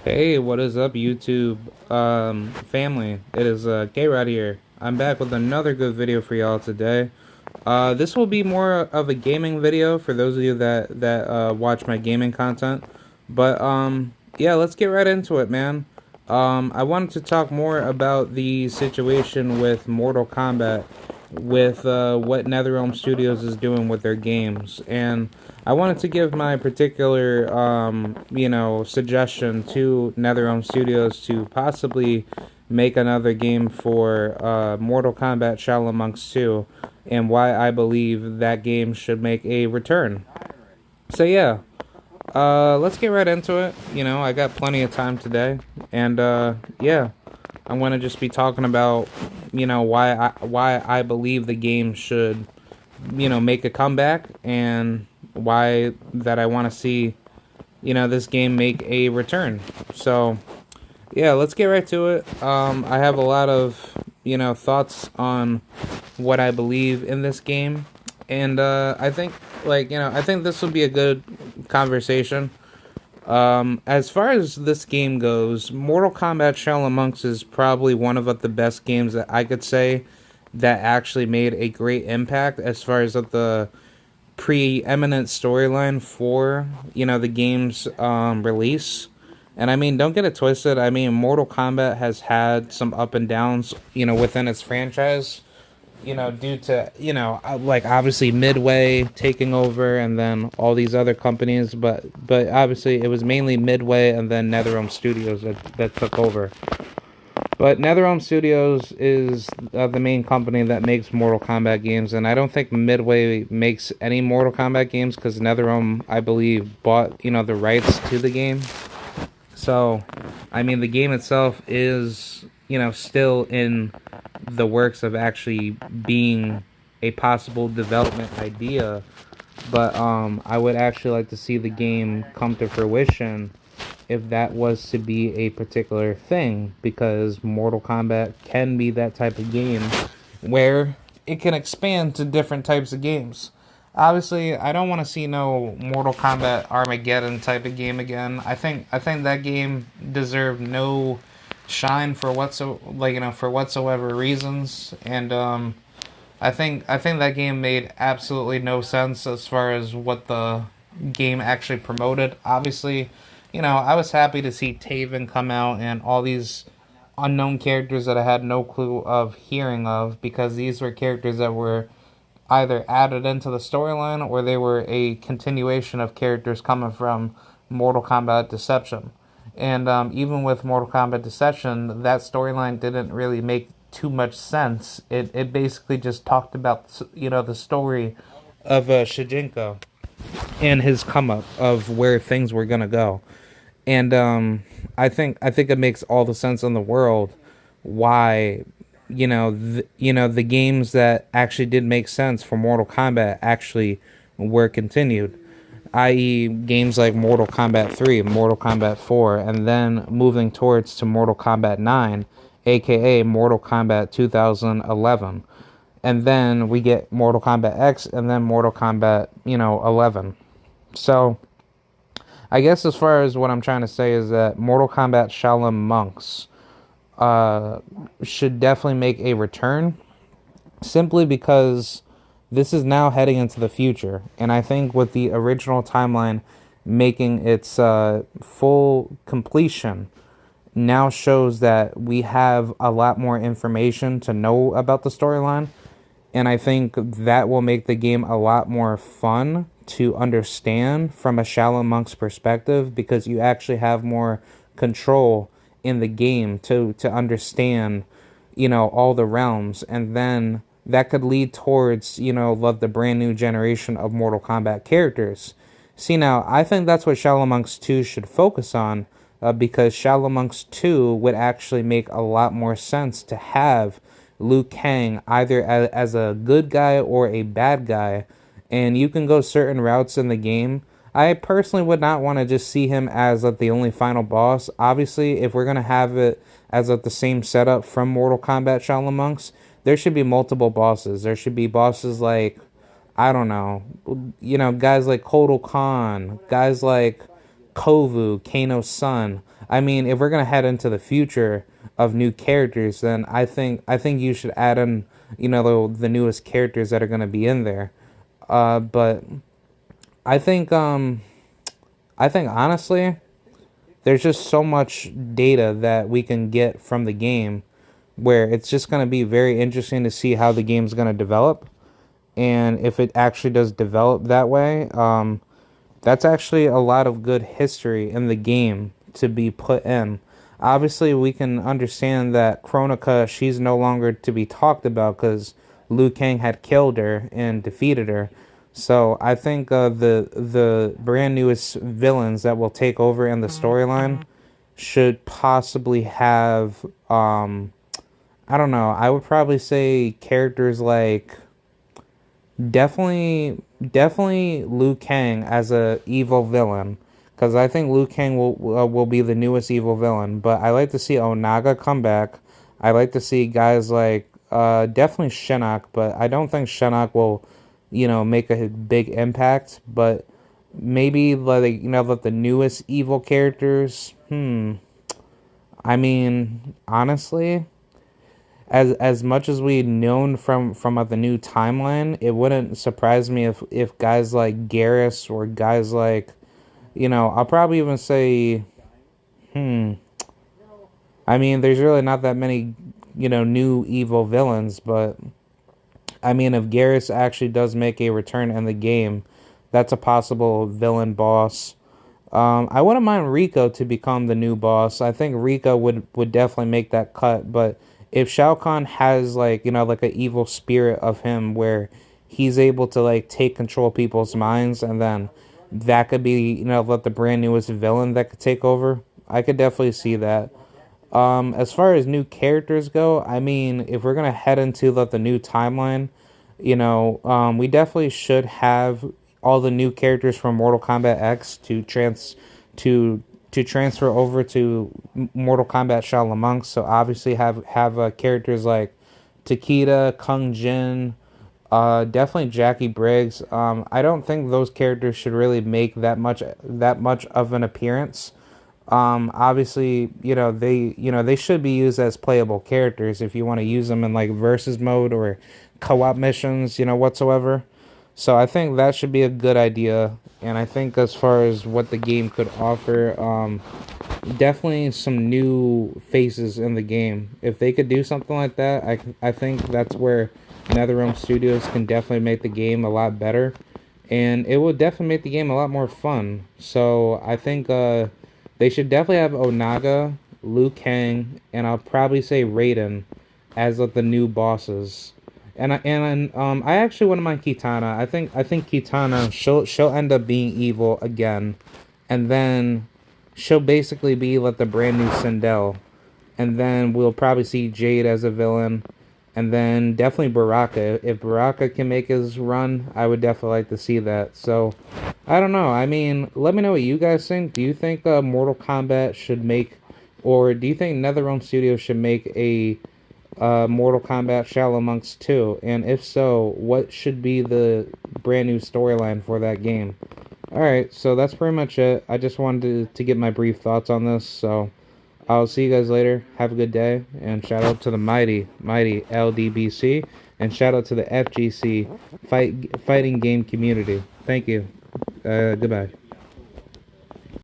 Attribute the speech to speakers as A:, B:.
A: Hey, what is up, YouTube family? It is K-Rod here. I'm back with another good video for y'all today. This will be more of a gaming video for those of you that watch my gaming content. But yeah, let's get right into it, man. I wanted to talk more about the situation with Mortal Kombat, with what NetherRealm Studios is doing with their games, and I wanted to give my particular, suggestion to NetherRealm Studios to possibly make another game for Mortal Kombat Shaolin Monks 2, and why I believe that game should make a return. So yeah, let's get right into it. I got plenty of time today, and yeah, I'm gonna just be talking about, why I believe the game should, make a comeback, and why that I want to see, this game make a return. So yeah, let's get right to it. I have a lot of, thoughts on what I believe in this game, and I think, I think this will be a good conversation. As far as this game goes, Mortal Kombat Shaolin Monks is probably one of the best games that I could say that actually made a great impact as far as the preeminent storyline for, the game's release. And I mean, don't get it twisted. I mean, Mortal Kombat has had some up and downs, within its franchise, due to, like obviously Midway taking over and then all these other companies, but obviously it was mainly Midway and then NetherRealm Studios that took over. But NetherRealm Studios is the main company that makes Mortal Kombat games, and I don't think Midway makes any Mortal Kombat games because NetherRealm, I believe, bought, the rights to the game. So, I mean, the game itself is, still in the works of actually being a possible development idea, but I would actually like to see the game come to fruition if that was to be a particular thing, because Mortal Kombat can be that type of game where it can expand to different types of games. Obviously, I don't want to see no Mortal Kombat Armageddon type of game again. I think that game deserved no shine for for whatsoever reasons, and I think that game made absolutely no sense as far as what the game actually promoted. Obviously, I was happy to see Taven come out and all these unknown characters that I had no clue of hearing of, because these were characters that were either added into the storyline or they were a continuation of characters coming from Mortal Kombat Deception. And even with Mortal Kombat Deception, that storyline didn't really make too much sense. It basically just talked about, the story of Shijinko and his come up of where things were gonna go. And I think it makes all the sense in the world why, the games that actually did make sense for Mortal Kombat actually were continued, i.e. games like Mortal Kombat 3, Mortal Kombat 4, and then moving towards to Mortal Kombat 9, aka Mortal Kombat 2011. And then we get Mortal Kombat X and then Mortal Kombat, 11. So, I guess as far as what I'm trying to say is that Mortal Kombat Shaolin Monks should definitely make a return, simply because this is now heading into the future. And I think with the original timeline making its full completion now shows that we have a lot more information to know about the storyline. And I think that will make the game a lot more fun to understand from a Shaolin Monk's perspective, because you actually have more control in the game to understand, all the realms. And then that could lead towards, the brand new generation of Mortal Kombat characters. See, now, I think that's what Shaolin Monks 2 should focus on, because Shaolin Monks 2 would actually make a lot more sense to have Liu Kang either as a good guy or a bad guy, and you can go certain routes in the game. I personally would not want to just see him as the only final boss. Obviously, if we're going to have it as the same setup from Mortal Kombat Shaolin Monks, there should be multiple bosses. There should be bosses like, I don't know, guys like Kotal Khan, guys like Kovu, Kano's son. I mean, if we're gonna head into the future of new characters, then I think you should add in, the newest characters that are gonna be in there. But I think I think honestly, there's just so much data that we can get from the game where it's just going to be very interesting to see how the game's going to develop. And if it actually does develop that way, that's actually a lot of good history in the game to be put in. Obviously, we can understand that Kronika, she's no longer to be talked about because Liu Kang had killed her and defeated her. So I think the brand newest villains that will take over in the storyline should possibly have I don't know. I would probably say characters like definitely Liu Kang as a evil villain, because I think Liu Kang will be the newest evil villain. But I like to see Onaga come back. I like to see guys like definitely Shinnok, but I don't think Shinnok will make a big impact. But maybe like let the newest evil characters. I mean, honestly, as much as we'd known from the new timeline, it wouldn't surprise me if guys like Garrus or guys like, I'll probably even say, I mean, there's really not that many, new evil villains, but I mean, if Garrus actually does make a return in the game, that's a possible villain boss. I wouldn't mind Rico to become the new boss. I think Rico would definitely make that cut. But if Shao Kahn has like like an evil spirit of him where he's able to like take control of people's minds, and then that could be let the brand newest villain that could take over. I could definitely see that. As far as new characters go, I mean, if we're gonna head into the new timeline, we definitely should have all the new characters from Mortal Kombat X to transfer over to Mortal Kombat Shaolin Monks. So obviously have characters like Takeda, Kung Jin, definitely Jackie Briggs. I don't think those characters should really make that much of an appearance. Obviously, they should be used as playable characters if you want to use them in like versus mode or co-op missions, whatsoever. So I think that should be a good idea. And I think as far as what the game could offer, definitely some new faces in the game. If they could do something like that, I think that's where NetherRealm Studios can definitely make the game a lot better. And it will definitely make the game a lot more fun. So I think they should definitely have Onaga, Liu Kang, and I'll probably say Raiden as the new bosses. I actually wouldn't mind Kitana. I think Kitana she'll end up being evil again, and then she'll basically be like the brand new Sindel, and then we'll probably see Jade as a villain, and then definitely Baraka. If Baraka can make his run, I would definitely like to see that. So I don't know. I mean, let me know what you guys think. Do you think Mortal Kombat should make, or do you think NetherRealm Studios should make a Mortal Kombat Shaolin Monks 2? And if so, what should be the brand new storyline for that game? Alright, so that's pretty much it. I just wanted to get my brief thoughts on this, so I'll see you guys later. Have a good day, and shout out to the mighty LDBC, and shout out to the FGC fighting game community. Thank you. Goodbye.